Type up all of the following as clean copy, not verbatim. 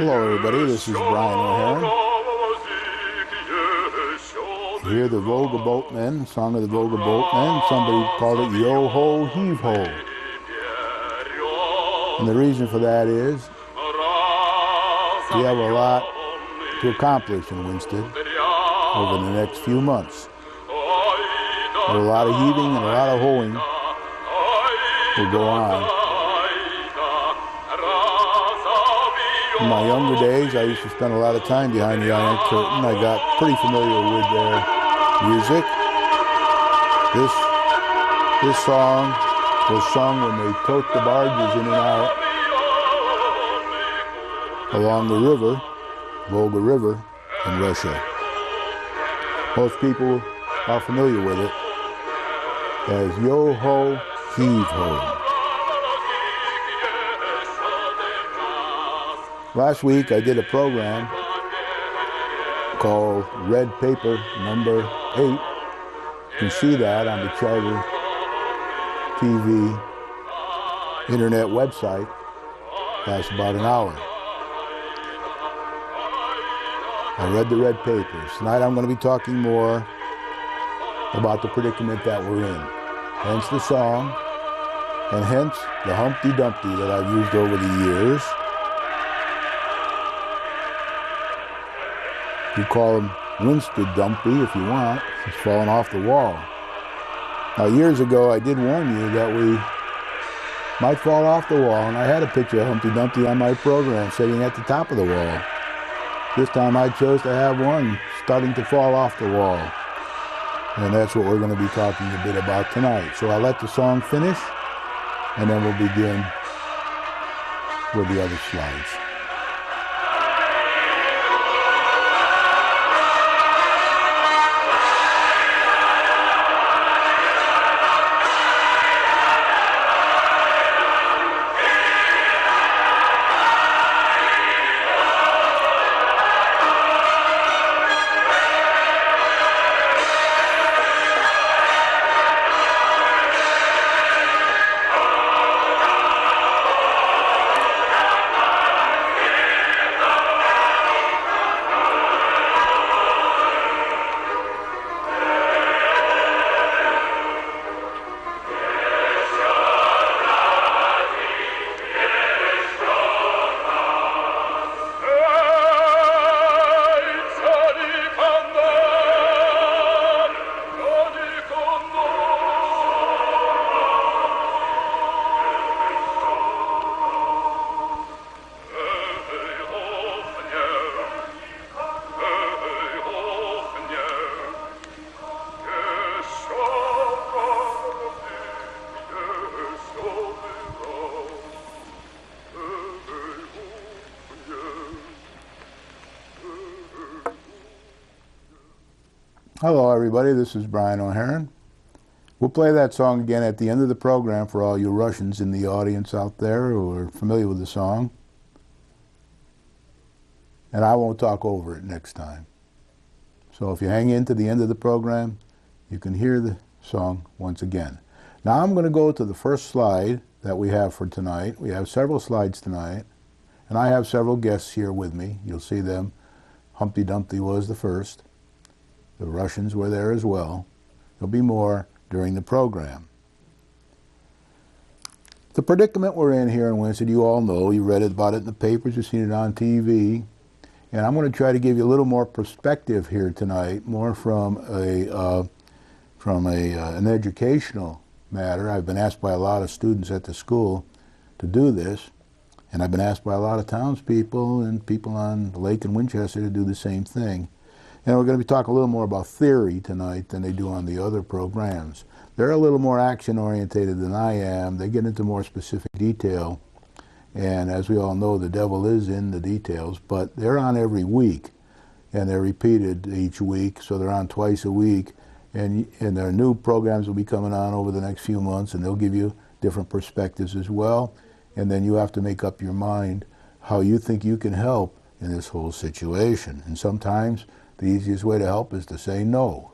Hello everybody, this is Brian O'Hara. You hear the Volga Boatmen, Song of the Volga Boatmen. Somebody called it Yo-Ho, Heave-Ho. And the reason for that is we have a lot to accomplish in Winsted over the next few months. A lot of heaving and a lot of hoeing will go on. In my younger days, I used to spend a lot of time behind the iron curtain. I got pretty familiar with their music. This song was sung when they tote the barges in and out along the river, Volga River, in Russia. Most people are familiar with it as Yo-Ho, Heave-Ho. Last week I did a program called Red Paper number 8. You can see that on the Charter TV internet website. Lasts about an hour. I read the red papers. Tonight I'm going to be talking more about the predicament that we're in. Hence the song, and hence the Humpty Dumpty that I've used over the years. You call him Winsted Dumpty if you want. He's falling off the wall. Now, years ago, I did warn you that we might fall off the wall, and I had a picture of Humpty Dumpty on my program sitting at the top of the wall. This time I chose to have one starting to fall off the wall. And that's what we're going to be talking a bit about tonight. So I'll let the song finish, and then we'll begin with the other slides. Hello everybody, this is Brian O'Hara. We'll play that song again at the end of the program for all you Russians in the audience out there who are familiar with the song. And I won't talk over it next time. So if you hang in to the end of the program, you can hear the song once again. Now I'm going to go to the first slide that we have for tonight. We have several slides tonight, and I have several guests here with me. You'll see them. Humpty Dumpty was the first. The Russians were there as well. There'll be more during the program. The predicament we're in here in Winsted, you all know. You read about it in the papers, you've seen it on TV. And I'm going to try to give you a little more perspective here tonight, more from an educational matter. I've been asked by a lot of students at the school to do this. And I've been asked by a lot of townspeople and people on the lake in Winchester to do the same thing. And we're going to be talking a little more about theory tonight than they do on the other programs. They're a little more action-orientated than I am. They get into more specific detail. And as we all know, the devil is in the details. But they're on every week, and they're repeated each week. So they're on twice a week. And their new programs will be coming on over the next few months, and they'll give you different perspectives as well. And then you have to make up your mind how you think you can help in this whole situation. And sometimes the easiest way to help is to say no.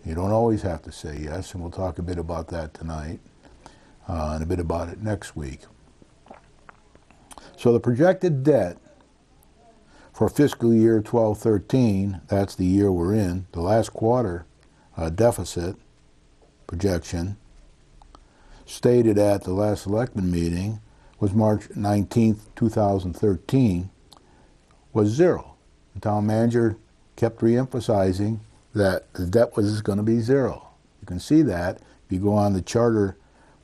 You don't always have to say yes, and we'll talk a bit about that tonight and a bit about it next week. So the projected debt For fiscal year 12-13, that's the year we're in, the last quarter deficit projection stated at the last selectmen meeting was March 19th, 2013, was zero. The town manager kept re-emphasizing that the debt was going to be zero. You can see that if you go on the charter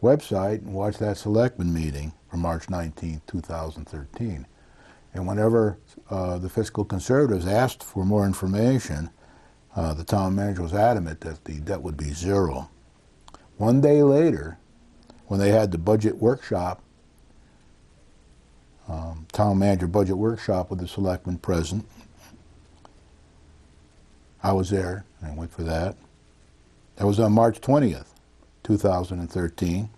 website and watch that selectmen meeting from March 19th, 2013. And whenever the fiscal conservatives asked for more information, the town manager was adamant that the debt would be zero. One day later, when they had the budget workshop, town manager budget workshop with the selectmen present, I was there, and I went for that. That was on March 20th, 2013.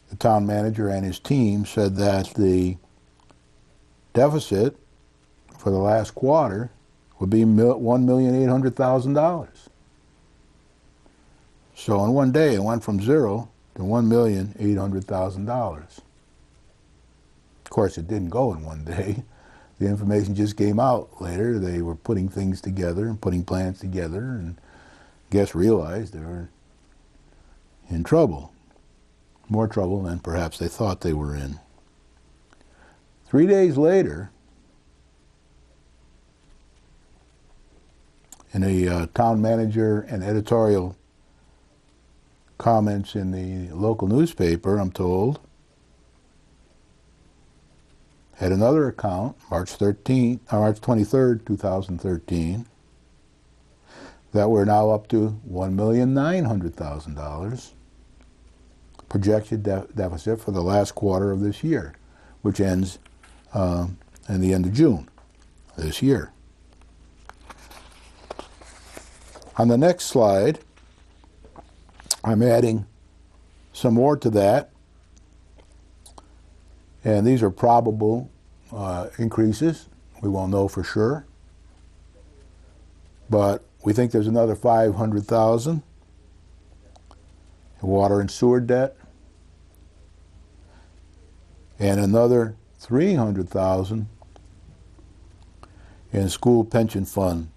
The town manager and his team said that the deficit for the last quarter would be $1,800,000. So in one day, it went from zero to $1,800,000. Of course, it didn't go in one day. The information just came out later. They were putting things together and putting plans together, and guests realized they were in trouble. More trouble than perhaps they thought they were in. 3 days later, in a town manager and editorial comments in the local newspaper, I'm told, had another account, March 23rd, 2013, that we're now up to $1,900,000 projected deficit for the last quarter of this year, which ends in the end of June this year. On the next slide, I'm adding some more to that, and these are probable increases. We won't know for sure, but we think there's another $500,000 in water and sewer debt, and another $300,000 in school pension fund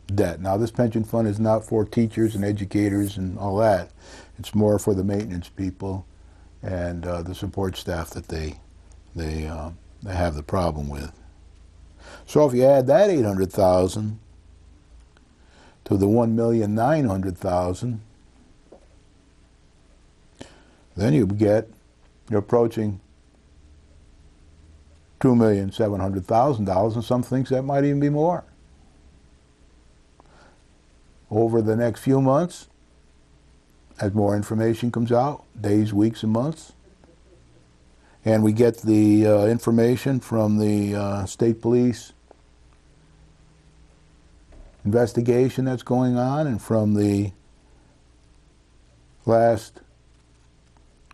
debt. Now, this pension fund is not for teachers and educators and all that. It's more for the maintenance people and the support staff that they have the problem with. So if you add that $800,000 to the $1,900,000, then you're approaching $2,700,000, and some think that might even be more. Over the next few months, as more information comes out, days, weeks, and months, and we get the information from the state police investigation that's going on, and from the last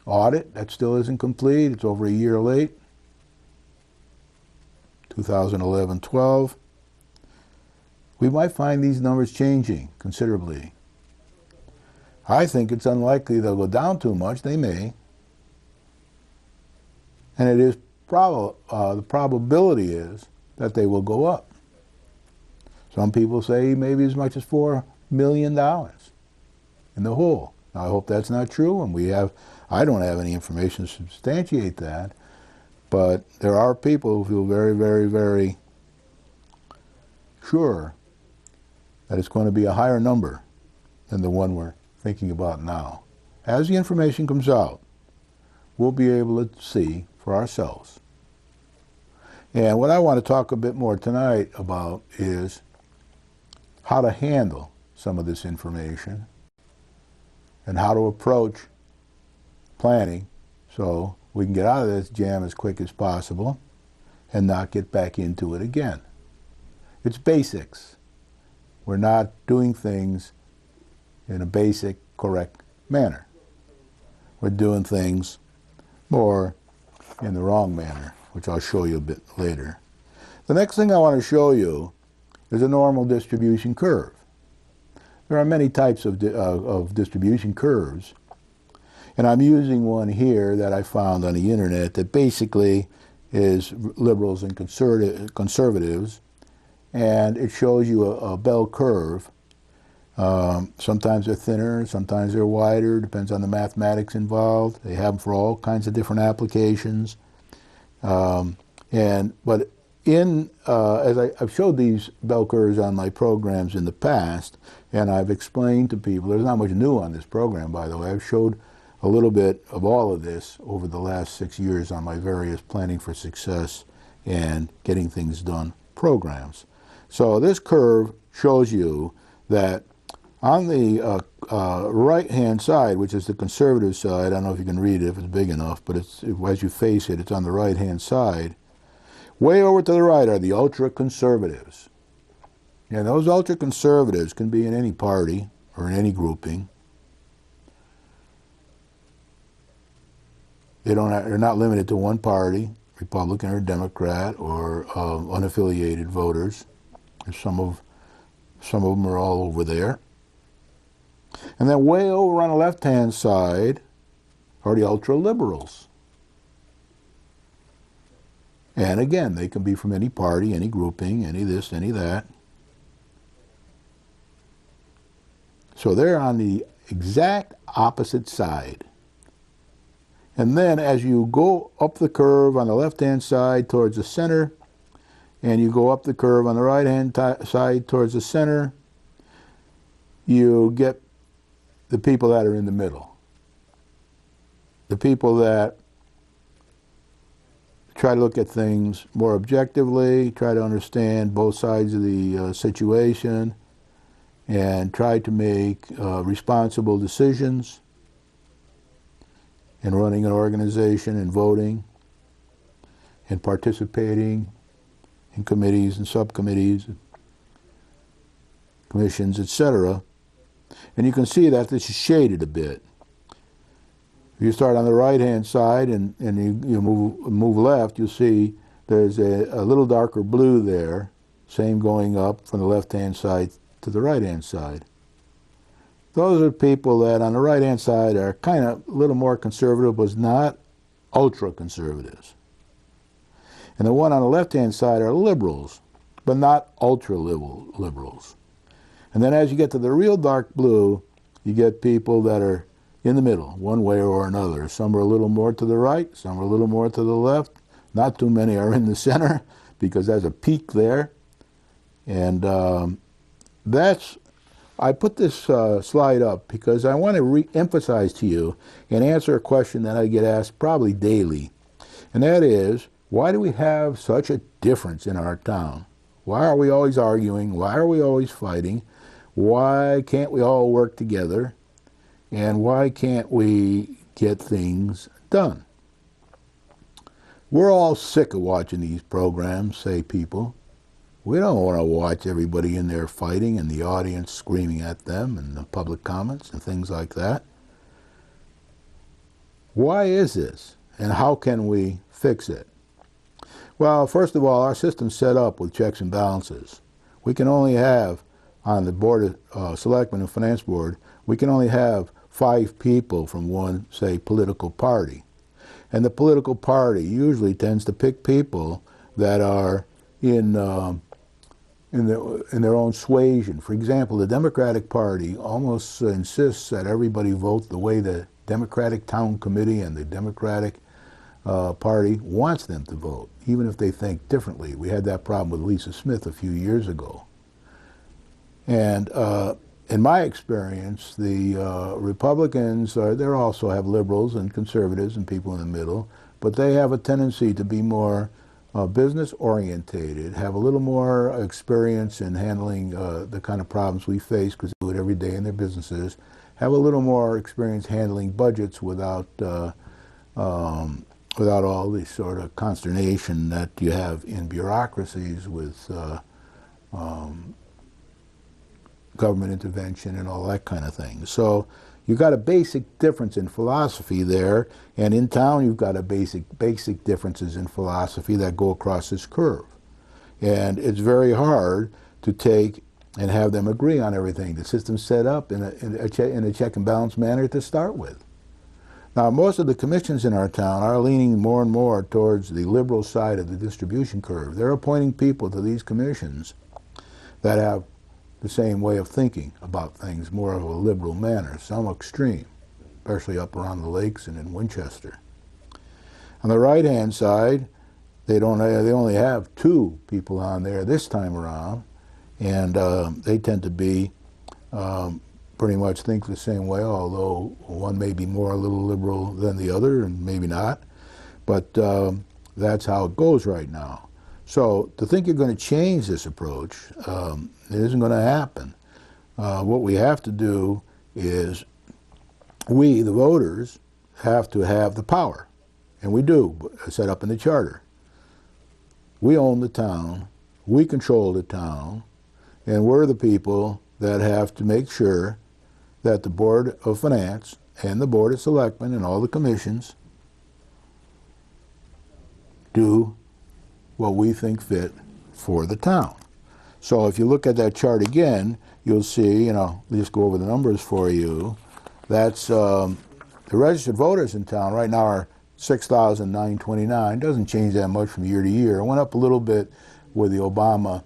audit that still isn't complete. It's over a year late, 2011-12. We might find these numbers changing considerably. I think it's unlikely they'll go down too much. They may. And it is the probability is that they will go up. Some people say maybe as much as $4 million in the hole. Now, I hope that's not true, and I don't have any information to substantiate that, but there are people who feel very, very, very sure that it's going to be a higher number than the one we're thinking about now. As the information comes out, we'll be able to see for ourselves. And what I want to talk a bit more tonight about is how to handle some of this information and how to approach planning so we can get out of this jam as quick as possible and not get back into it again. It's basics. We're not doing things in a basic, correct manner. We're doing things more in the wrong manner, which I'll show you a bit later. The next thing I want to show you is a normal distribution curve. There are many types of distribution curves, and I'm using one here that I found on the internet that basically is liberals and conservatives, and it shows you a bell curve. Sometimes they're thinner, sometimes they're wider, depends on the mathematics involved. They have them for all kinds of different applications. But as I've showed these bell curves on my programs in the past, and I've explained to people, there's not much new on this program, by the way. I've showed a little bit of all of this over the last 6 years on my various Planning for Success and Getting Things Done programs. So this curve shows you that on the right-hand side, which is the conservative side, I don't know if you can read it if it's big enough, but as you face it, it's on the right-hand side. Way over to the right are the ultra-conservatives. And those ultra-conservatives can be in any party or in any grouping. They're not limited to one party, Republican or Democrat or unaffiliated voters. Some of them are all over there. And then way over on the left-hand side are the ultra-liberals. And again, they can be from any party, any grouping, any this, any that. So they're on the exact opposite side. And then as you go up the curve on the left-hand side towards the center, and you go up the curve on the right-hand side towards the center, you get the people that are in the middle. The people that try to look at things more objectively, try to understand both sides of the situation, and try to make responsible decisions in running an organization and voting and participating in committees and subcommittees, commissions, etc. And you can see that this is shaded a bit. If you start on the right-hand side and you move left, you'll see there's a little darker blue there, same going up from the left-hand side to the right-hand side. Those are people that on the right-hand side are kind of a little more conservative, but not ultra-conservatives. And the one on the left-hand side are liberals, but not ultra-liberals. And then as you get to the real dark blue, you get people that are in the middle, one way or another. Some are a little more to the right, some are a little more to the left. Not too many are in the center, because there's a peak there. And I put this slide up because I want to re-emphasize to you and answer a question that I get asked probably daily. And that is, why do we have such a difference in our town? Why are we always arguing? Why are we always fighting? Why can't we all work together? And why can't we get things done? We're all sick of watching these programs, say people. We don't want to watch everybody in there fighting and the audience screaming at them and the public comments and things like that. Why is this? And how can we fix it? Well, first of all, our system's set up with checks and balances. We can only have, on the Board of Selectmen and Finance Board, we can only have 5 people from one, say, political party. And the political party usually tends to pick people that are in their own suasion. For example, the Democratic Party almost insists that everybody vote the way the Democratic Town Committee and the Democratic Party wants them to vote, even if they think differently. We had that problem with Lisa Smith a few years ago. And in my experience, the Republicans, they also have liberals and conservatives and people in the middle, but they have a tendency to be more business-orientated, have a little more experience in handling the kind of problems we face, because they do it every day in their businesses, have a little more experience handling budgets without all the sort of consternation that you have in bureaucracies with government intervention and all that kind of thing. So you've got a basic difference in philosophy there, and in town you've got a basic differences in philosophy that go across this curve. And it's very hard to take and have them agree on everything. The system's set up in a check and balance manner to start with. Now, most of the commissions in our town are leaning more and more towards the liberal side of the distribution curve. They're appointing people to these commissions that have the same way of thinking about things, more of a liberal manner, some extreme, especially up around the lakes and in Winchester. On the right-hand side, they only have 2 people on there this time around, and they tend to be pretty much think the same way, although one may be more a little liberal than the other, and maybe not. But that's how it goes right now. So to think you're going to change this approach, it isn't going to happen. What we have to do is we, the voters, have to have the power. And we do, set up in the charter. We own the town, we control the town, and we're the people that have to make sure that the Board of Finance and the Board of Selectmen and all the commissions do what we think fit for the town. So if you look at that chart again, you'll see, I'll just go over the numbers for you. That's the registered voters in town right now are 6,929. Doesn't change that much from year to year. It went up a little bit with the Obama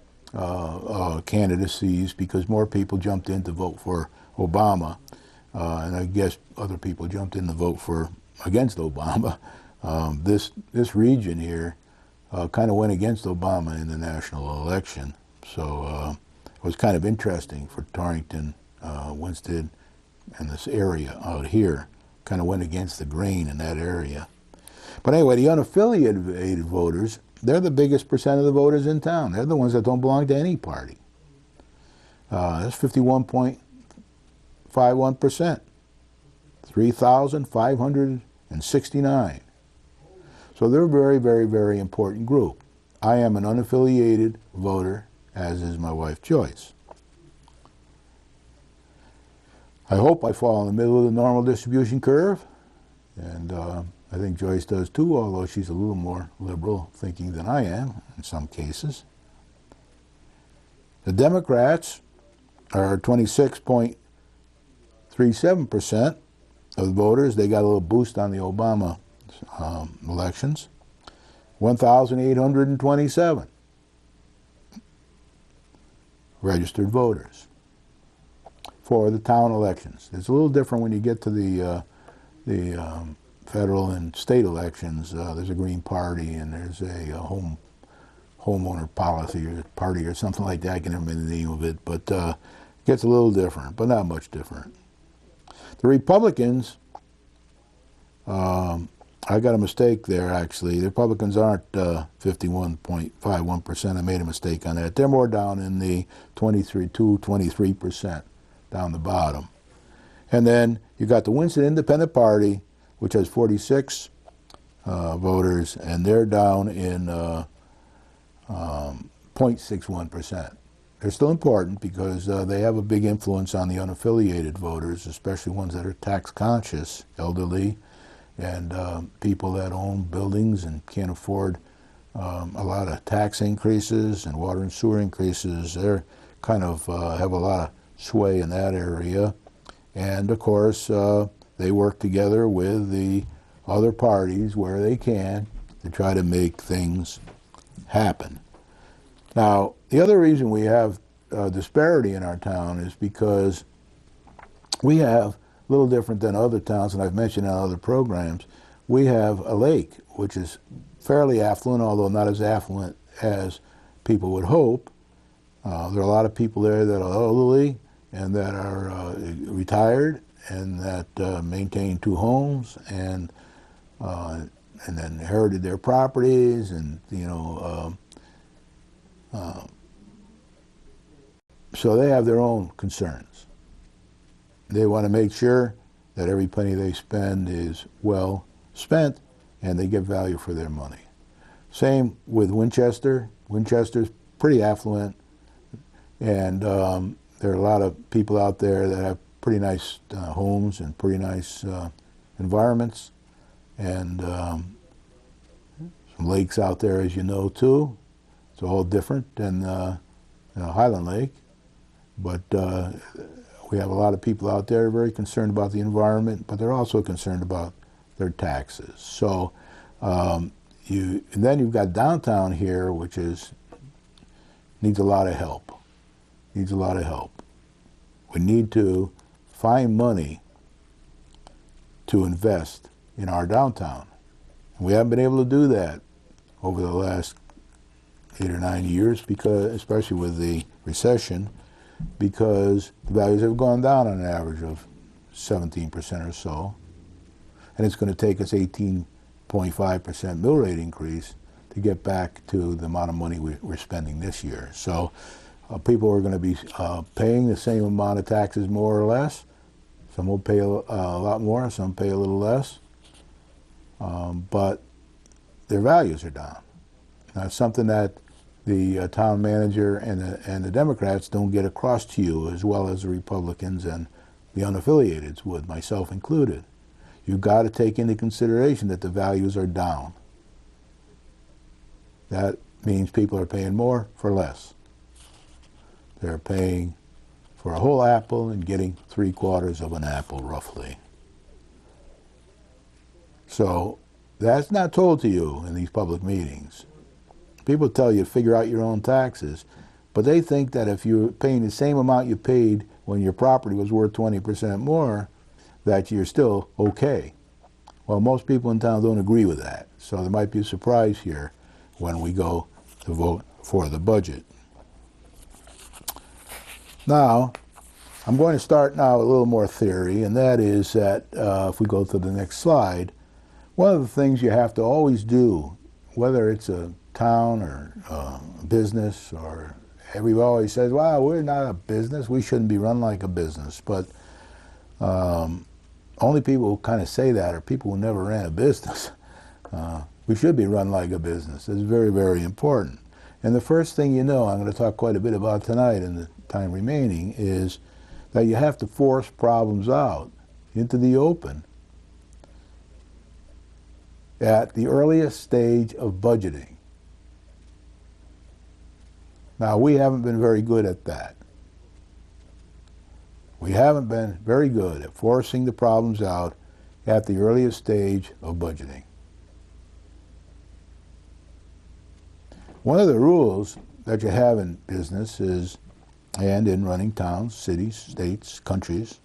candidacies because more people jumped in to vote for Obama, and I guess other people jumped in to vote against Obama. This region here kind of went against Obama in the national election, so it was kind of interesting for Torrington, Winston, and this area out here. Kind of went against the grain in that area. But anyway, the unaffiliated voters, they're the biggest percent of the voters in town. They're the ones that don't belong to any party. That's 51.51%, 3,569. So they're a very, very, very important group. I am an unaffiliated voter, as is my wife Joyce. I hope I fall in the middle of the normal distribution curve, and I think Joyce does too, although she's a little more liberal thinking than I am in some cases. The Democrats are 26.37% of the voters. They got a little boost on the Obama elections. 1,827 registered voters for the town elections. It's a little different when you get to the federal and state elections. There's a Green Party and there's a homeowner policy or party or something like that. I can't remember the name of it, but it gets a little different, but not much different. The Republicans, I got a mistake there actually. The Republicans aren't 51.51%. I made a mistake on that. They're more down in the 23% down the bottom. And then you got the Winston Independent Party, which has 46 voters, and they're down in 0.61%. They're still important because they have a big influence on the unaffiliated voters, especially ones that are tax conscious, elderly, and people that own buildings and can't afford a lot of tax increases and water and sewer increases. They're kind of have a lot of sway in that area. And of course, they work together with the other parties where they can to try to make things happen. Now, the other reason we have disparity in our town is because we have, a little different than other towns, and I've mentioned in other programs, we have a lake, which is fairly affluent, although not as affluent as people would hope. There are a lot of people there that are elderly and that are retired and that maintain 2 homes and then inherited their properties, and so they have their own concerns. They want to make sure that every penny they spend is well spent and they get value for their money. Same with Winchester. Winchester's pretty affluent, and there are a lot of people out there that have pretty nice homes and pretty nice environments, and some lakes out there, as you know, too. It's all different than Highland Lake, but we have a lot of people out there very concerned about the environment, but they're also concerned about their taxes. So and then you've got downtown here, which needs a lot of help. Needs a lot of help. We need to find money to invest in our downtown. And we haven't been able to do that over the last 8 or 9 years, because, especially with the recession, because the values have gone down on an average of 17% or so. And it's going to take us 18.5% mill rate increase to get back to the amount of money we're spending this year. So people are going to be paying the same amount of taxes, more or less. Some will pay a lot more, some pay a little less. But their values are down. Now, it's something that the town manager and the Democrats don't get across to you, as well as the Republicans and the unaffiliateds would, myself included. You've got to take into consideration that the values are down. That means people are paying more for less. They're paying for a whole apple and getting 3/4 of an apple, roughly. So that's not told to you in these public meetings. People tell you to figure out your own taxes, but they think that if you're paying the same amount you paid when your property was worth 20% more, that you're still okay. Well, most people in town don't agree with that, so there might be a surprise here when we go to vote for the budget. Now, I'm going to start now a little more theory, and that is that if we go to the next slide, one of the things you have to always do, whether it's a town or a business, or everybody always says, well, we're not a business, we shouldn't be run like a business. But only people who kind of say that are people who never ran a business. We should be run like a business. It's very, very important. And the first thing you know, I'm going to talk quite a bit about tonight in the time remaining, is that you have to force problems out into the open at the earliest stage of budgeting. Now, we haven't been very good at that. We haven't been very good at forcing the problems out at the earliest stage of budgeting. One of the rules that you have in business is, and in running towns, cities, states, countries,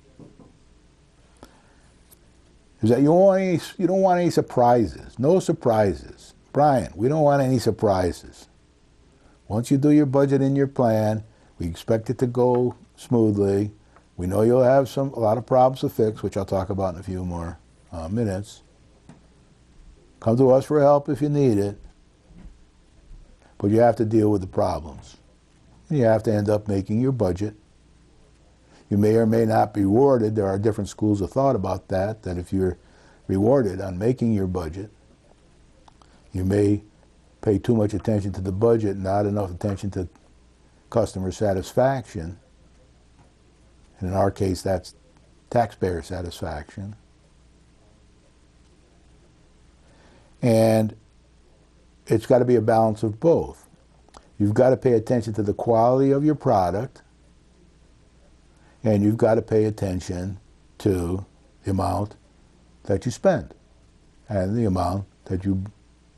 is that you don't want any surprises. No surprises. Brian, we don't want any surprises. Once you do your budget and your plan, we expect it to go smoothly. We know you'll have a lot of problems to fix, which I'll talk about in a few more minutes. Come to us for help if you need it. But you have to deal with the problems. And you have to end up making your budget. You may or may not be rewarded. There are different schools of thought about that, that if you're rewarded on making your budget, you may pay too much attention to the budget, not enough attention to customer satisfaction. And in our case, that's taxpayer satisfaction. And it's got to be a balance of both. You've got to pay attention to the quality of your product, and you've got to pay attention to the amount that you spend and the amount that you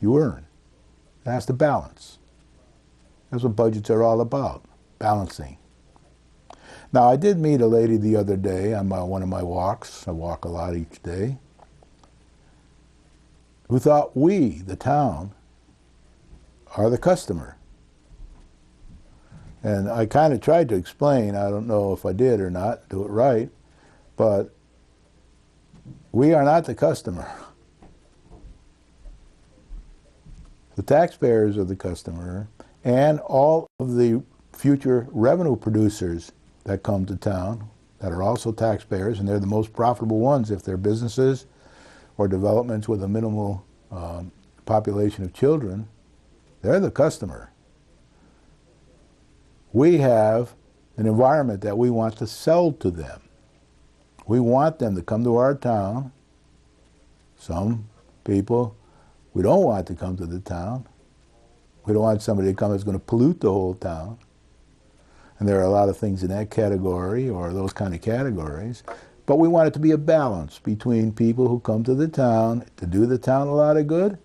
earn. It has to balance. That's what budgets are all about, balancing. Now, I did meet a lady the other day on one of my walks. I walk a lot each day, who thought we, the town, are the customer. And I kind of tried to explain, I don't know if I did or not, do it right, but we are not the customer. The taxpayers are the customer, and all of the future revenue producers that come to town that are also taxpayers, and they're the most profitable ones if they're businesses or developments with a minimal population of children. They're the customer. We have an environment that we want to sell to them. We want them to come to our town. Some people we don't want to come to the town. We don't want somebody to come that's going to pollute the whole town. And there are a lot of things in that category, or those kind of categories. But we want it to be a balance between people who come to the town to do the town a lot of good,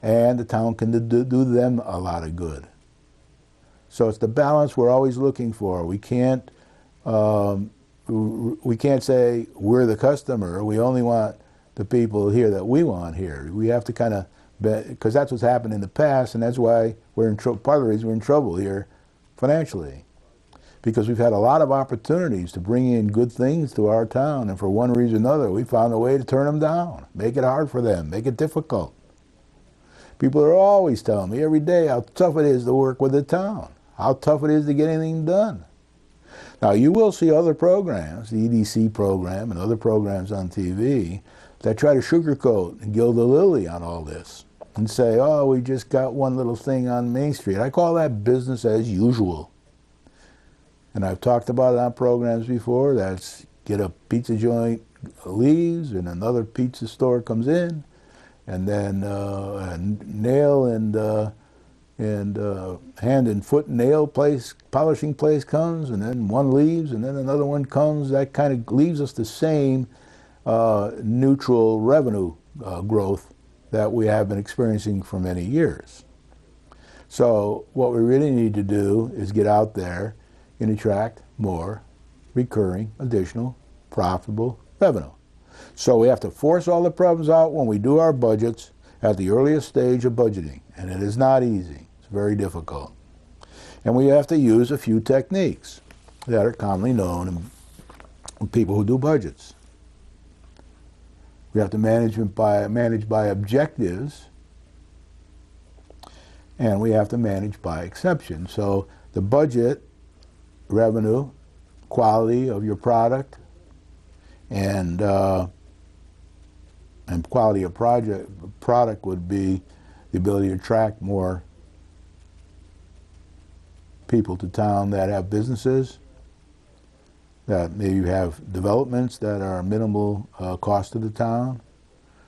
and the town can do them a lot of good. So it's the balance we're always looking for. We can't say we're the customer. We only want the people here that we want here. We have to kind of, because that's what's happened in the past, and that's why we're in trouble. Part of the reason we're in trouble here financially, because we've had a lot of opportunities to bring in good things to our town, and for one reason or another, we found a way to turn them down, make it hard for them, make it difficult. People are always telling me every day how tough it is to work with the town, how tough it is to get anything done. Now, you will see other programs, the EDC program and other programs on TV, that try to sugarcoat and gild the lily on all this and say, oh, we just got one little thing on Main Street. I call that business as usual. And I've talked about it on programs before. That's get a pizza joint leaves and another pizza store comes in, and then a nail and hand and foot nail place, polishing place comes, and then one leaves, and then another one comes. That kind of leaves us the same neutral revenue growth that we have been experiencing for many years. So what we really need to do is get out there and attract more recurring, additional, profitable revenue. So we have to force all the problems out when we do our budgets at the earliest stage of budgeting, and it is not easy. It's very difficult. And we have to use a few techniques that are commonly known in people who do budgets. We have to manage by objectives, and we have to manage by exception. So the budget, revenue, quality of your product, and quality of product would be the ability to attract more people to town that have businesses, that maybe have developments that are minimal cost to the town,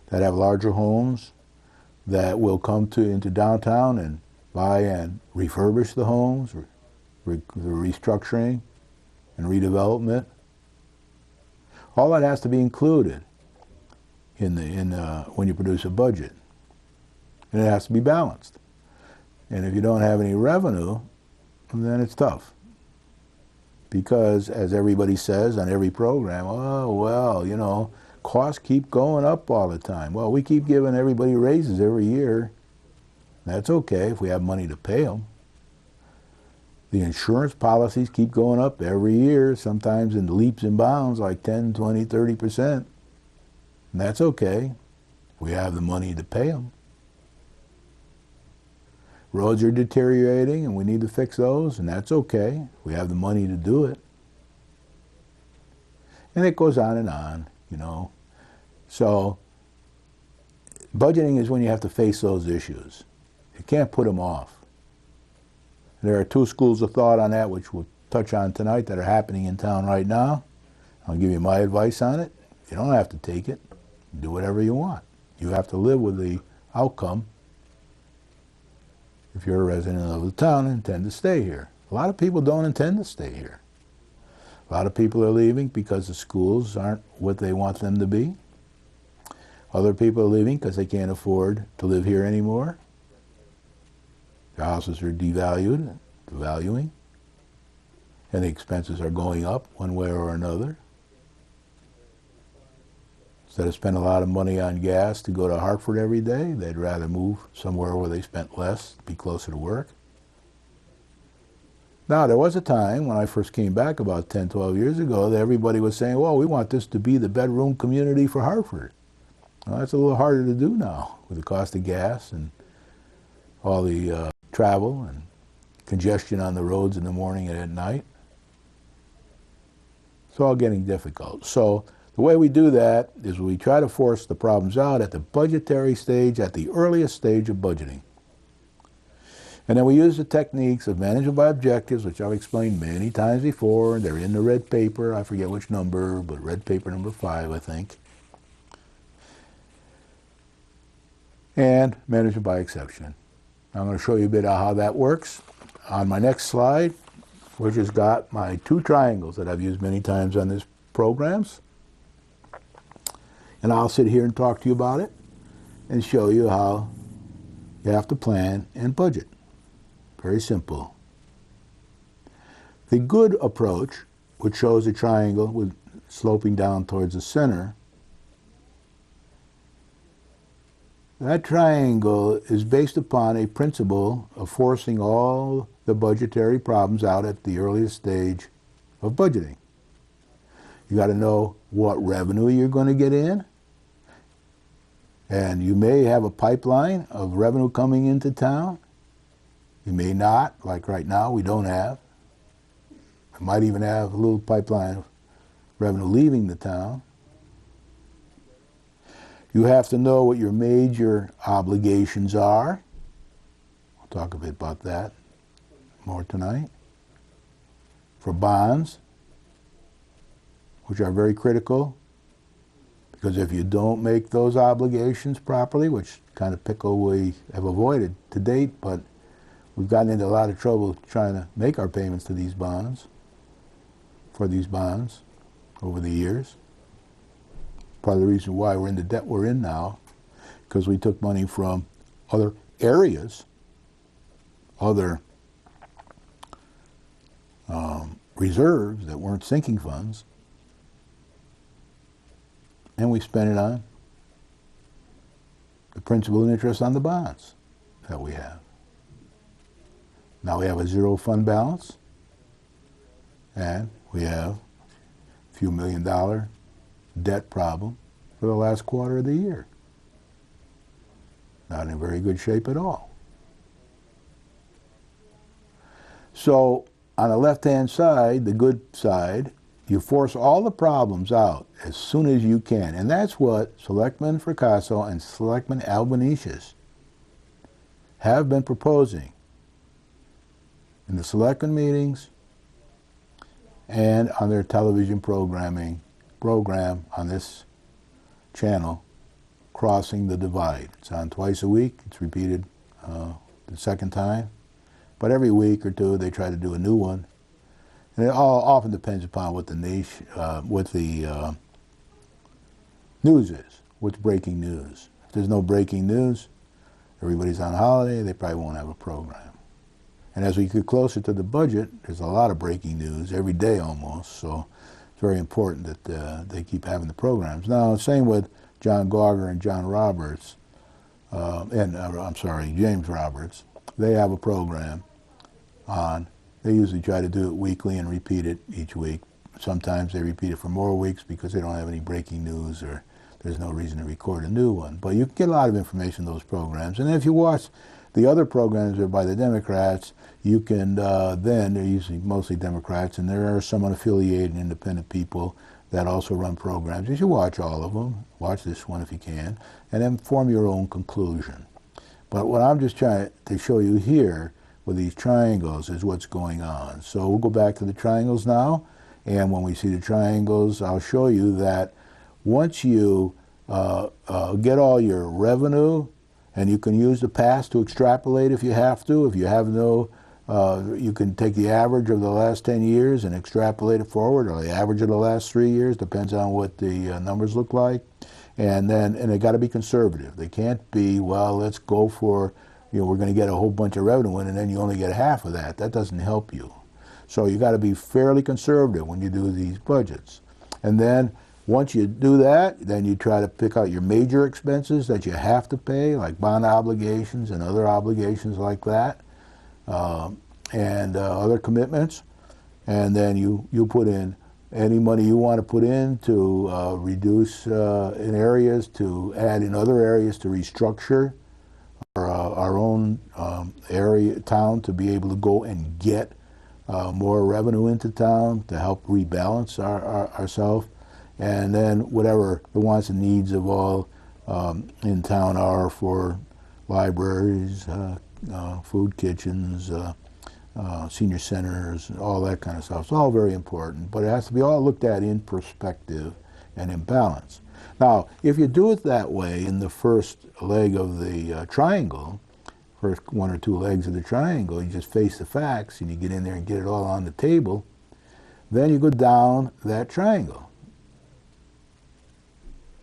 that have larger homes, that will come into downtown and buy and refurbish the homes, the restructuring and redevelopment. All that has to be included when you produce a budget. And it has to be balanced. And if you don't have any revenue, then it's tough. Because, as everybody says on every program, oh, well, you know, costs keep going up all the time. Well, we keep giving everybody raises every year. That's okay if we have money to pay them. The insurance policies keep going up every year, sometimes in leaps and bounds, like 10, 20, 30%. And that's okay. We have the money to pay them. Roads are deteriorating and we need to fix those, and that's okay. We have the money to do it. And it goes on, you know. So budgeting is when you have to face those issues. You can't put them off. There are two schools of thought on that, which we'll touch on tonight, that are happening in town right now. I'll give you my advice on it. You don't have to take it. Do whatever you want. You have to live with the outcome if you're a resident of the town and intend to stay here. A lot of people don't intend to stay here. A lot of people are leaving because the schools aren't what they want them to be. Other people are leaving because they can't afford to live here anymore. Their houses are devaluing, and the expenses are going up one way or another. Instead of spending a lot of money on gas to go to Hartford every day, they'd rather move somewhere where they spent less, be closer to work. Now, there was a time when I first came back about 10, 12 years ago that everybody was saying, well, we want this to be the bedroom community for Hartford. Well, that's a little harder to do now with the cost of gas and all the travel and congestion on the roads in the morning and at night. It's all getting difficult. So the way we do that is we try to force the problems out at the budgetary stage, at the earliest stage of budgeting. And then we use the techniques of management by objectives, which I've explained many times before. They're in the red paper. I forget which number, but red paper number 5, I think. And management by exception. I'm going to show you a bit of how that works on my next slide, which has got my 2 triangles that I've used many times on this programs. And I'll sit here and talk to you about it and show you how you have to plan and budget. Very simple. The good approach, which shows a triangle with sloping down towards the center, that triangle is based upon a principle of forcing all the budgetary problems out at the earliest stage of budgeting. You got to know what revenue you're going to get in, and you may have a pipeline of revenue coming into town. You may not, like right now we don't have. We might even have a little pipeline of revenue leaving the town. You have to know what your major obligations are. We'll talk a bit about that more tonight. For bonds, which are very critical, because if you don't make those obligations properly, which kind of pickle we have avoided to date, but we've gotten into a lot of trouble trying to make our payments to these bonds, for these bonds over the years. Part of the reason why we're in the debt we're in now, because we took money from other areas, other reserves that weren't sinking funds, and we spent it on the principal and interest on the bonds that we have. Now we have a zero fund balance, and we have a few $1 million debt problem for the last quarter of the year. Not in very good shape at all. So on the left-hand side, the good side, you force all the problems out as soon as you can. And that's what Selectman Fracasso and Selectman Albanese have been proposing in the Selectman meetings and on their television program on this channel, Crossing the Divide. It's on twice a week. It's repeated the second time. But every week or two, they try to do a new one. And it all often depends upon what the nation, what the news is, what's breaking news. If there's no breaking news, everybody's on holiday, they probably won't have a program. And as we get closer to the budget, there's a lot of breaking news every day almost, so it's very important that they keep having the programs. Now, same with John Gauger and John Roberts, James Roberts. They have a program on. They usually try to do it weekly and repeat it each week. Sometimes they repeat it for more weeks because they don't have any breaking news or there's no reason to record a new one. But you can get a lot of information in those programs. And if you watch the other programs that are by the Democrats, you can then, they're usually mostly Democrats, and there are some unaffiliated and independent people that also run programs. You should watch all of them. Watch this one if you can, and then form your own conclusion. But what I'm just trying to show you here with these triangles is what's going on. So we'll go back to the triangles now, and when we see the triangles, I'll show you that once you get all your revenue, and you can use the past to extrapolate if you have to. If you have no, you can take the average of the last 10 years and extrapolate it forward, or the average of the last 3 years, depends on what the numbers look like. And they got to be conservative. They can't be, well, let's go for, we're going to get a whole bunch of revenue in, and then you only get half of that. That doesn't help you. So you got to be fairly conservative when you do these budgets. And then once you do that, then you try to pick out your major expenses that you have to pay, like bond obligations and other obligations like that, and other commitments. And then you put in any money you want to put in to reduce in areas, to add in other areas to restructure our own town to be able to go and get more revenue into town to help rebalance ourselves. And then whatever the wants and needs of all in town are for libraries, food kitchens, senior centers, all that kind of stuff. It's all very important, but it has to be all looked at in perspective and in balance. Now, if you do it that way in the first leg of the triangle, first one or two legs of the triangle, you just face the facts and you get in there and get it all on the table, then you go down that triangle.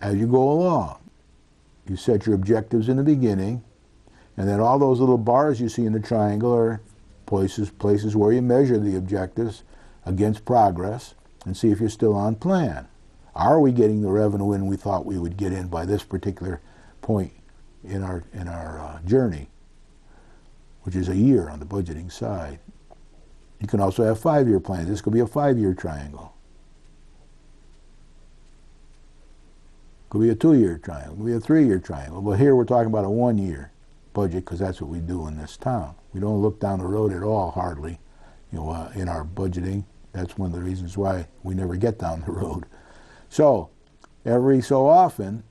as you go along. You set your objectives in the beginning, and then all those little bars you see in the triangle are places where you measure the objectives against progress and see if you're still on plan. Are we getting the revenue in we thought we would get in by this particular point in our journey, which is a year on the budgeting side? You can also have 5-year plans. This could be a 5-year triangle. Could be a 2-year triangle. Could be a 3-year triangle. But here we're talking about a 1-year budget because that's what we do in this town. We don't look down the road at all, hardly, in our budgeting. That's one of the reasons why we never get down the road. So every so often,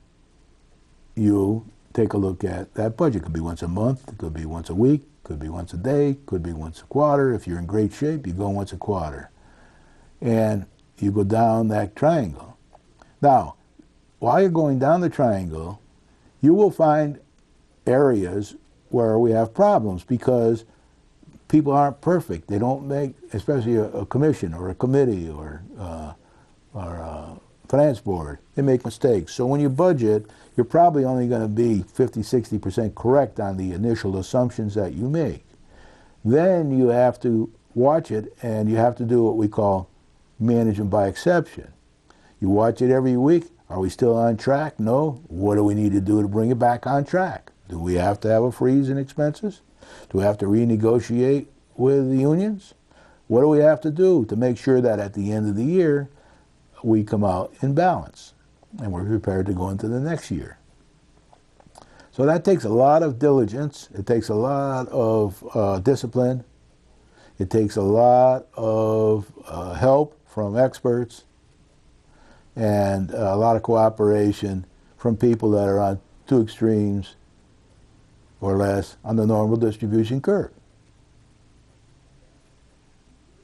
you take a look at that budget. It could be once a month, it could be once a week, could be once a day, could be once a quarter. If you're in great shape, you go once a quarter. And you go down that triangle. Now, while you're going down the triangle, you will find areas where we have problems because people aren't perfect. They don't make, especially a commission or a committee or a finance board, they make mistakes. So when you budget, you're probably only going to be 50–60% correct on the initial assumptions that you make. Then you have to watch it, and you have to do what we call management by exception. You watch it every week. Are we still on track? No. What do we need to do to bring it back on track? Do we have to have a freeze in expenses? Do we have to renegotiate with the unions? What do we have to do to make sure that at the end of the year we come out in balance and we're prepared to go into the next year? So that takes a lot of diligence. It takes a lot of discipline. It takes a lot of help from experts and a lot of cooperation from people that are on 2 extremes or less on the normal distribution curve.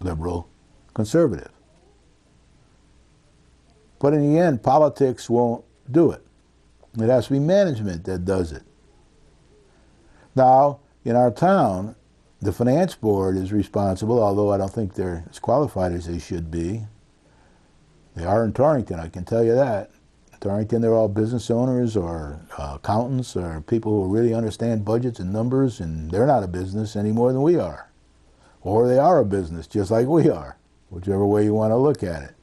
Liberal, conservative. But in the end, politics won't do it. It has to be management that does it. Now, in our town, the finance board is responsible, although I don't think they're as qualified as they should be. They are in Torrington, I can tell you that. In Torrington, they're all business owners or accountants or people who really understand budgets and numbers, and they're not a business any more than we are. Or they are a business, just like we are, whichever way you want to look at it.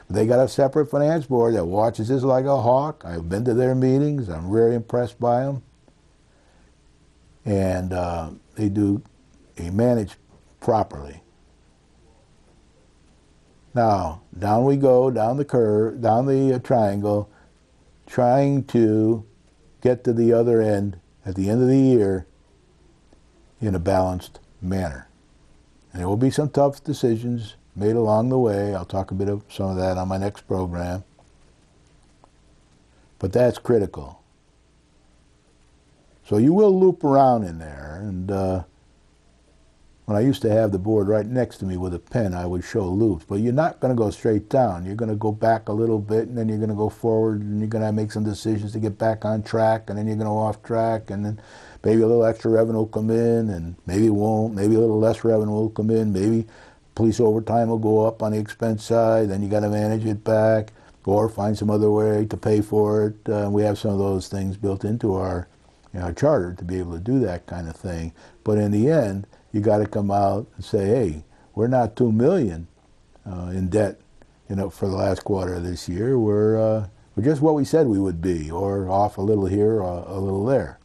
But they got a separate finance board that watches this like a hawk. I've been to their meetings. I'm very impressed by them. And they manage properly. Now, down we go, down the curve, down the triangle, trying to get to the other end at the end of the year in a balanced manner. And there will be some tough decisions made along the way. I'll talk a bit of some of that on my next program. But that's critical. So you will loop around in there, and when I used to have the board right next to me with a pen, I would show loops. But you're not going to go straight down. You're going to go back a little bit, and then you're going to go forward, and you're going to make some decisions to get back on track, and then you're going to go off track, and then maybe a little extra revenue will come in, and maybe it won't. Maybe a little less revenue will come in. Maybe police overtime will go up on the expense side. Then you got to manage it back, or find some other way to pay for it. We have some of those things built into our charter to be able to do that kind of thing. But in the end, you got to come out and say, hey, we're not $2 million in debt, for the last quarter of this year. We're just what we said we would be, or off a little here, or a little there,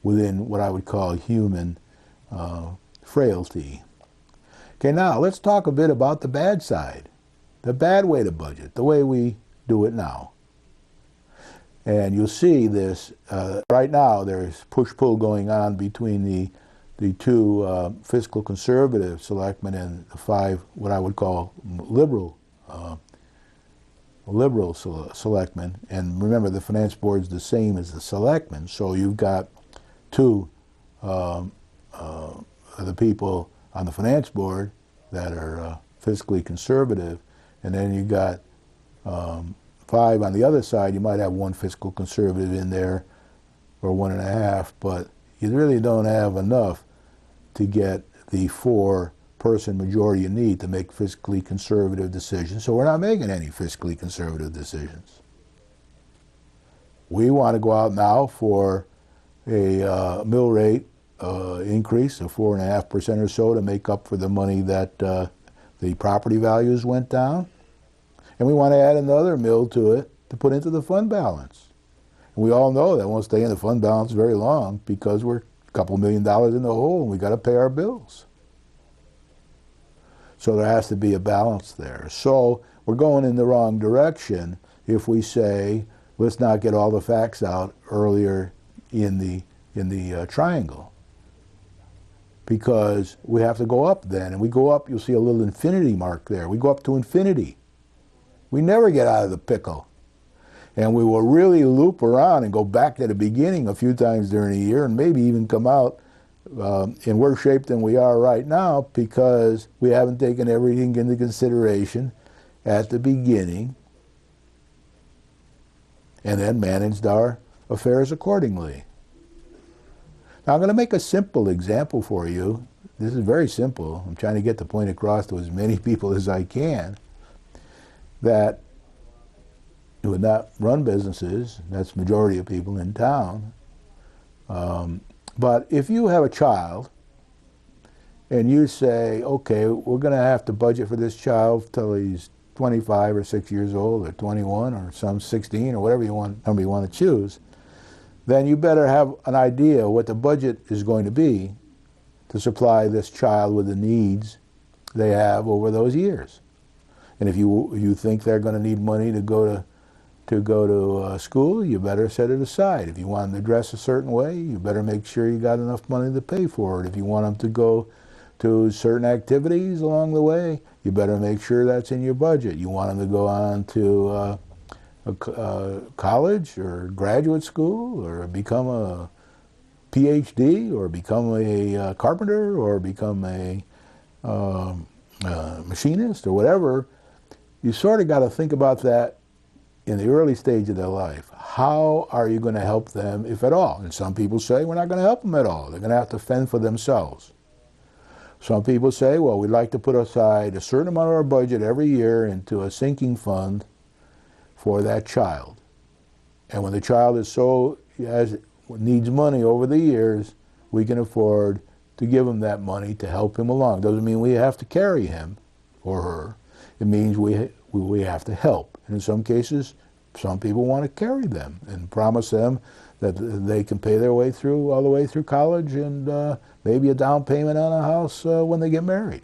within what I would call human frailty. Okay, now let's talk a bit about the bad side, the bad way to budget, the way we do it now. And you'll see this right now. There's push-pull going on between the 2 fiscal conservative selectmen and the 5 what I would call liberal selectmen. And remember, the finance board's the same as the selectmen. So you've got 2 of the people on the finance board that are fiscally conservative, and then you got 5 on the other side. You might have 1 fiscal conservative in there, or 1.5, but you really don't have enough to get the 4-person majority you need to make fiscally conservative decisions. So we're not making any fiscally conservative decisions. We want to go out now for a mill rate increase of 4.5% or so to make up for the money that the property values went down. And we want to add another mill to it to put into the fund balance. And we all know that won't stay in the fund balance very long because we're a couple $1 million in the hole and we got to pay our bills. So there has to be a balance there. So we're going in the wrong direction if we say, let's not get all the facts out earlier in the triangle. Because we have to go up then. And we go up, you'll see a little infinity mark there. We go up to infinity. We never get out of the pickle. And we will really loop around and go back to the beginning a few times during the year and maybe even come out in worse shape than we are right now because we haven't taken everything into consideration at the beginning and then managed our affairs accordingly. Now I'm going to make a simple example for you. This is very simple. I'm trying to get the point across to as many people as I can that would not run businesses. That's the majority of people in town. But if you have a child and you say, okay, we're going to have to budget for this child till he's 25 or 6 years old or 21 or some 16 or whatever number you want to choose, then you better have an idea what the budget is going to be to supply this child with the needs they have over those years. And if you think they're going to need money to go to school, you better set it aside. If you want them to dress a certain way, you better make sure you got enough money to pay for it. If you want them to go to certain activities along the way, you better make sure that's in your budget. You want them to go on to college or graduate school or become a PhD or become a carpenter or become a machinist or whatever. You sort of got to think about that in the early stage of their life. How are you going to help them, if at all? And some people say, we're not going to help them at all. They're going to have to fend for themselves. Some people say, well, we'd like to put aside a certain amount of our budget every year into a sinking fund for that child. And when the child needs money over the years, we can afford to give him that money to help him along. Doesn't mean we have to carry him or her. It means we have to help. And in some cases, some people want to carry them and promise them that they can pay their way through, all the way through college and maybe a down payment on a house when they get married.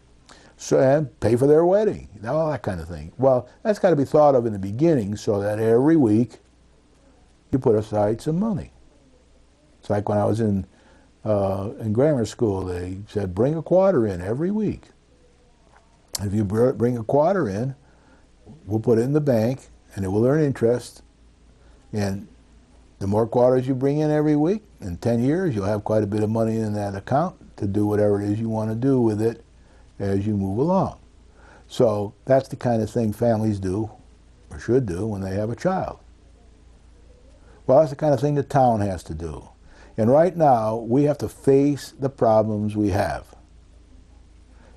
So, and pay for their wedding, all that kind of thing. Well, that's got to be thought of in the beginning so that every week you put aside some money. It's like when I was in grammar school, they said bring a quarter in every week. If you bring a quarter in, we'll put it in the bank and it will earn interest. And the more quarters you bring in every week, in 10 years you'll have quite a bit of money in that account to do whatever it is you want to do with it as you move along. So that's the kind of thing families do, or should do, when they have a child. Well, that's the kind of thing the town has to do. And right now, we have to face the problems we have.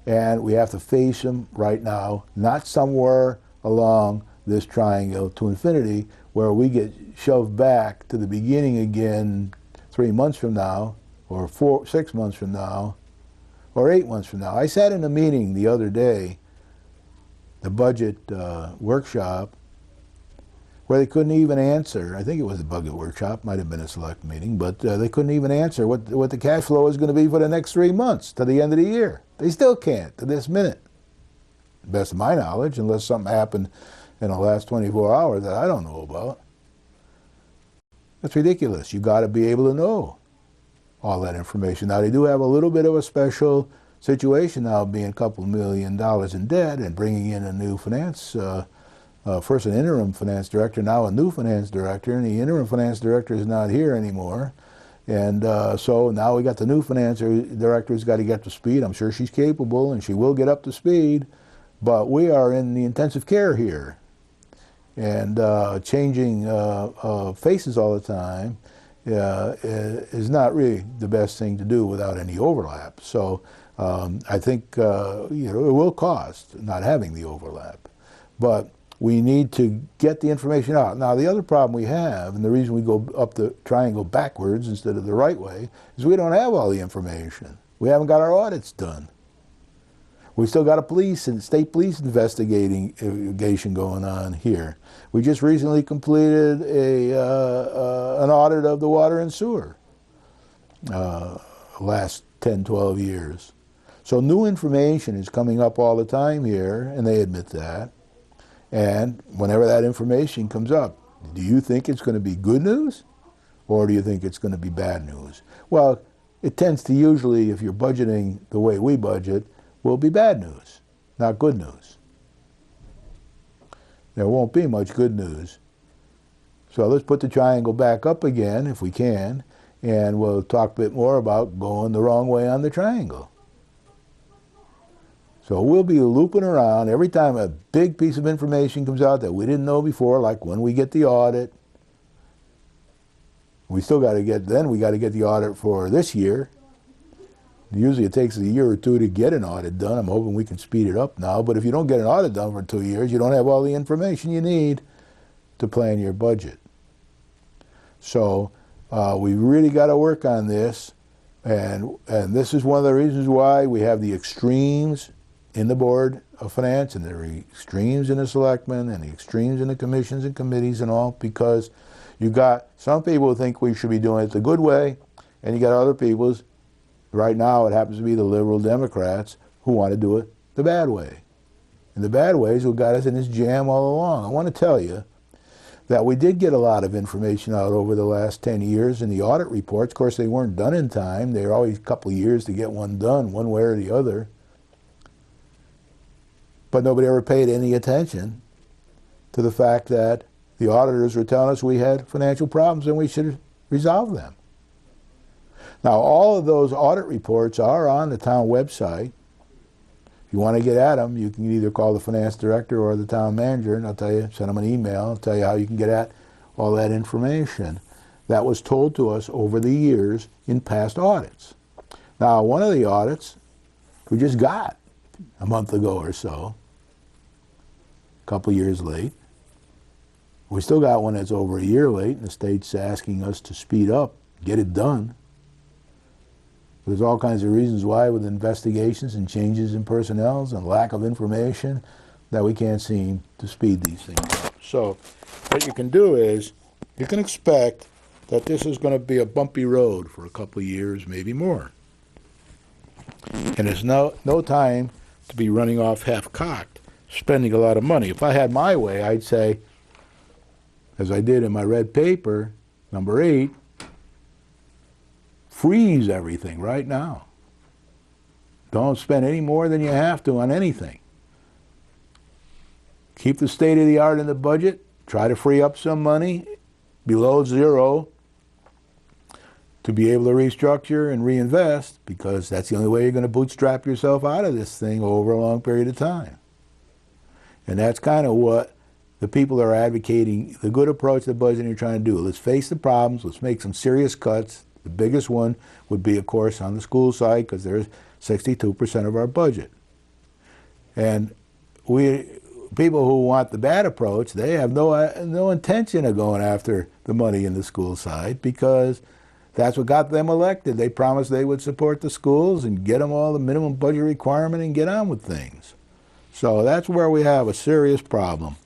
And we have to face them right now, not somewhere along this triangle to infinity where we get shoved back to the beginning again 3 months from now, or 6 months from now, or 8 months from now. I sat in a meeting the other day, the budget workshop, where they couldn't even answer. I think it was a budget workshop, might have been a select meeting, but they couldn't even answer what the cash flow is going to be for the next 3 months to the end of the year. They still can't to this minute, best of my knowledge, unless something happened in the last 24 hours that I don't know about. That's ridiculous. You got to be able to know all that information. Now, they do have a little bit of a special situation now, being a couple $1 million in debt and bringing in a new finance, first an interim finance director, now a new finance director, and the interim finance director is not here anymore. And so now we got the new finance director who's got to get to speed. I'm sure she's capable and she will get up to speed, but we are in the intensive care here. And changing faces all the time is not really the best thing to do without any overlap. So I think it will cost not having the overlap. But we need to get the information out. Now, the other problem we have, and the reason we go up the triangle backwards instead of the right way, is we don't have all the information. We haven't got our audits done. We still got a police and state police investigation going on here. We just recently completed an audit of the water and sewer last 10, 12 years. So new information is coming up all the time here, and they admit that. And whenever that information comes up, do you think it's going to be good news, or do you think it's going to be bad news? Well, it tends to usually, if you're budgeting the way we budget, will be bad news, not good news. There won't be much good news. So let's put the triangle back up again, if we can, and we'll talk a bit more about going the wrong way on the triangle. So we'll be looping around every time a big piece of information comes out that we didn't know before, like when we get the audit. We still got to get, then we got to get the audit for this year. Usually it takes a year or two to get an audit done. I'm hoping we can speed it up now. But if you don't get an audit done for 2 years, you don't have all the information you need to plan your budget. So we really got to work on this. And this is one of the reasons why we have the extremes in the Board of Finance and the extremes in the selectmen and the extremes in the commissions and committees and all, because you got some people who think we should be doing it the good way, and you got other people, right now it happens to be the liberal Democrats, who want to do it the bad way. And the bad ways who got us in this jam all along. I want to tell you that we did get a lot of information out over the last 10 years in the audit reports. Of course, they weren't done in time. They were always a couple of years to get one done, one way or the other. But nobody ever paid any attention to the fact that the auditors were telling us we had financial problems and we should resolve them. Now, all of those audit reports are on the town website. If you want to get at them, you can either call the finance director or the town manager, and I'll tell you, send them an email, I'll tell you how you can get at all that information that was told to us over the years in past audits. Now, one of the audits we just got a month ago or so, a couple years late. We still got one that's over a year late, and the state's asking us to speed up, get it done. There's all kinds of reasons why, with investigations and changes in personnel and lack of information, that we can't seem to speed these things up. So what you can do is, you can expect that this is going to be a bumpy road for a couple of years, maybe more. And there's no time to be running off half-cocked, spending a lot of money. If I had my way, I'd say, as I did in my red paper, number 8, freeze everything right now. Don't spend any more than you have to on anything. Keep the state of the art in the budget. Try to free up some money below zero to be able to restructure and reinvest, because that's the only way you're going to bootstrap yourself out of this thing over a long period of time. And that's kind of what the people are advocating, the good approach to the budget you're trying to do. Let's face the problems. Let's make some serious cuts. The biggest one would be, of course, on the school side, because there's 62% of our budget. And people who want the bad approach, they have no intention of going after the money in the school side, because that's what got them elected. They promised they would support the schools and get them all the minimum budget requirement and get on with things. So that's where we have a serious problem.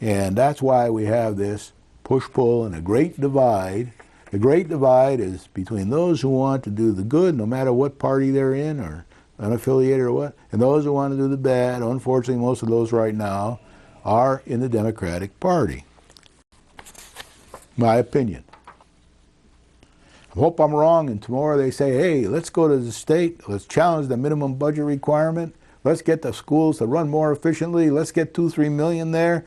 And that's why we have this push-pull and a great divide. The great divide is between those who want to do the good, no matter what party they're in or unaffiliated or what, and those who want to do the bad. Unfortunately, most of those right now are in the Democratic Party. My opinion. I hope I'm wrong, and tomorrow they say, hey, let's go to the state, let's challenge the minimum budget requirement, let's get the schools to run more efficiently, let's get 2-3 million there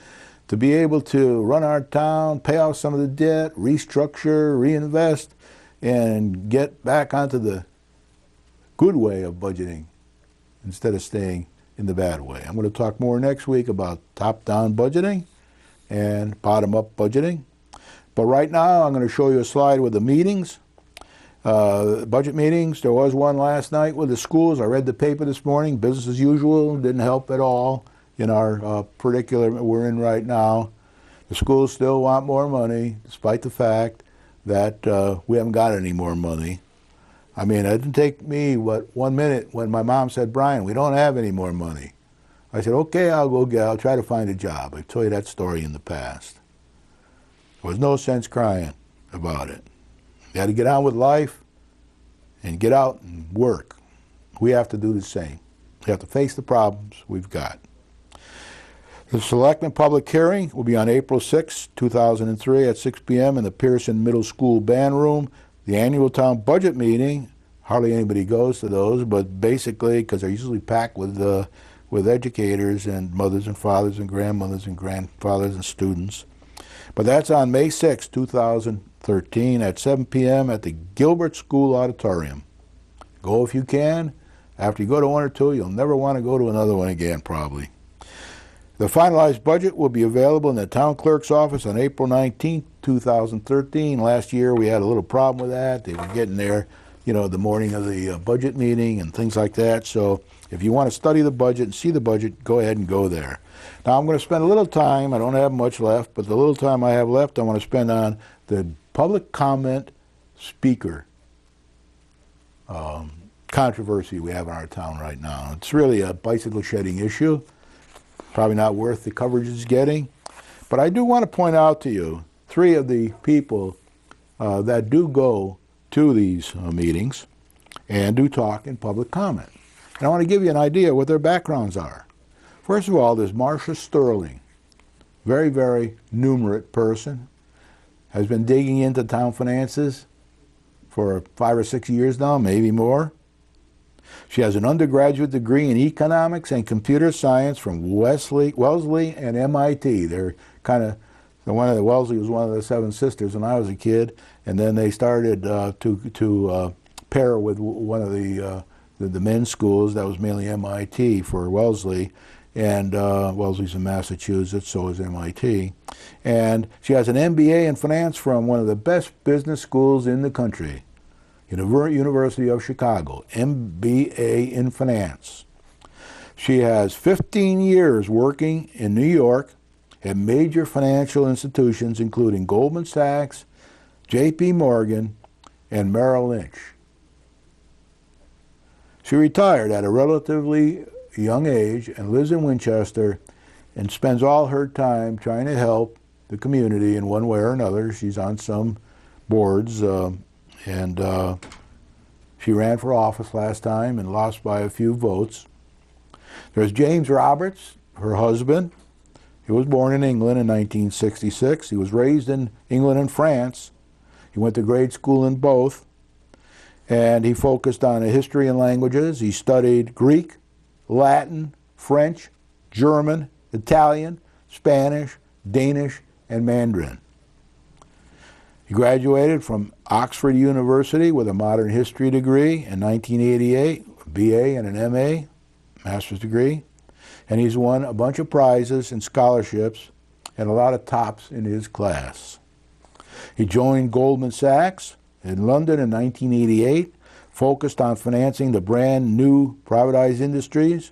to be able to run our town, pay off some of the debt, restructure, reinvest, and get back onto the good way of budgeting instead of staying in the bad way. I'm going to talk more next week about top-down budgeting and bottom-up budgeting. But right now, I'm going to show you a slide with the meetings. Budget meetings. There was one last night with the schools. I read the paper this morning. Business as usual. Didn't help at all. in our predicament we're in right now. The schools still want more money, despite the fact that we haven't got any more money. I mean, it didn't take me, 1 minute when my mom said, Brian, we don't have any more money. I said, okay, I'll try to find a job. I've told you that story in the past. There was no sense crying about it. You had to get on with life and get out and work. We have to do the same. We have to face the problems we've got. The Selectmen public hearing will be on April 6, 2003 at 6 p.m. in the Pearson Middle School Band Room. The annual town budget meeting, hardly anybody goes to those, but basically, because they're usually packed with educators and mothers and fathers and grandmothers and grandfathers and students. But that's on May 6, 2013 at 7 p.m. at the Gilbert School Auditorium. Go if you can. After you go to one or two, you'll never want to go to another one again, probably. The finalized budget will be available in the town clerk's office on April 19, 2013. Last year we had a little problem with that. They were getting there, the morning of the budget meeting and things like that. So if you want to study the budget and see the budget, go ahead and go there. Now I'm going to spend a little time, I don't have much left, but the little time I have left I want to spend on the public comment speaker controversy we have in our town right now. It's really a bicycle shedding issue. Probably not worth the coverage it's getting. But I do want to point out to you 3 of the people that do go to these meetings and do talk in public comment. And I want to give you an idea what their backgrounds are. First of all, there's Marcia Sterling, very, very numerate person, has been digging into town finances for 5 or 6 years now, maybe more. She has an undergraduate degree in economics and computer science from Wellesley and MIT. They're kind of, Wellesley was one of the 7 sisters when I was a kid, and then they started to pair with one of the men's schools that was mainly MIT for Wellesley, and Wellesley's in Massachusetts, so is MIT. And she has an MBA in finance from one of the best business schools in the country, University of Chicago, MBA in finance. She has 15 years working in New York at major financial institutions including Goldman Sachs, JP Morgan, and Merrill Lynch. She retired at a relatively young age and lives in Winchester and spends all her time trying to help the community in one way or another. She's on some boards, and she ran for office last time and lost by a few votes. There's James Roberts, her husband. He was born in England in 1966. He was raised in England and France. He went to grade school in both, and he focused on history and languages. He studied Greek, Latin, French, German, Italian, Spanish, Danish, and Mandarin. He graduated from Oxford University with a modern history degree in 1988, a BA and an MA, master's degree, and he's won a bunch of prizes and scholarships and a lot of tops in his class. He joined Goldman Sachs in London in 1988, focused on financing the brand new privatized industries,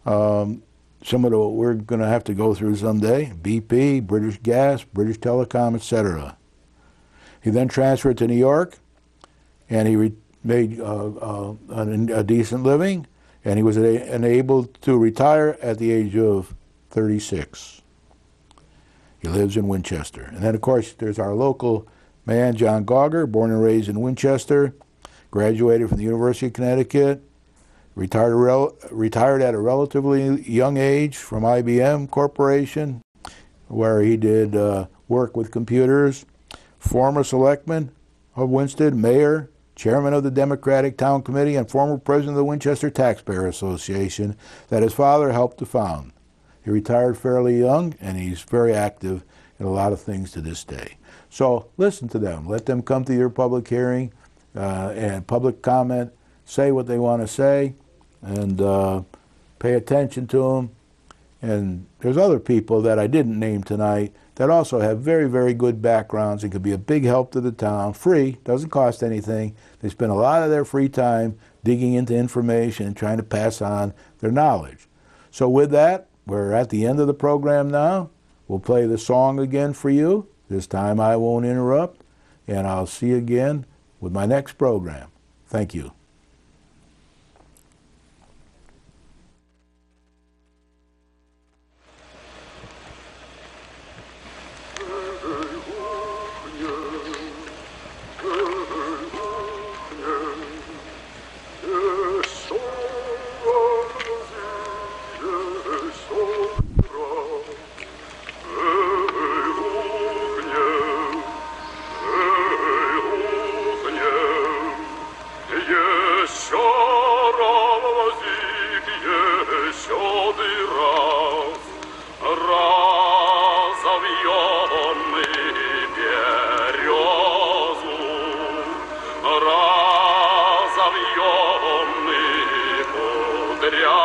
some of the we're going to have to go through someday, BP, British Gas, British Telecom, etc. He then transferred to New York, and he made a decent living, and he was enabled to retire at the age of 36. He lives in Winchester. And then, of course, there's our local man, John Gauger, born and raised in Winchester, graduated from the University of Connecticut, retired at a relatively young age from IBM Corporation, where he did work with computers, former selectman of Winston, mayor, chairman of the Democratic Town Committee, and former president of the Winchester Taxpayer Association that his father helped to found. He retired fairly young, and he's very active in a lot of things to this day. So listen to them. Let them come to your public hearing and public comment, say what they want to say, and pay attention to them. And there's other people that I didn't name tonight that also have very, very good backgrounds and could be a big help to the town. Free, doesn't cost anything. They spend a lot of their free time digging into information and trying to pass on their knowledge. So with that, we're at the end of the program now. We'll play the song again for you. This time I won't interrupt, and I'll see you again with my next program. Thank you. Разовьённый, кудрявый.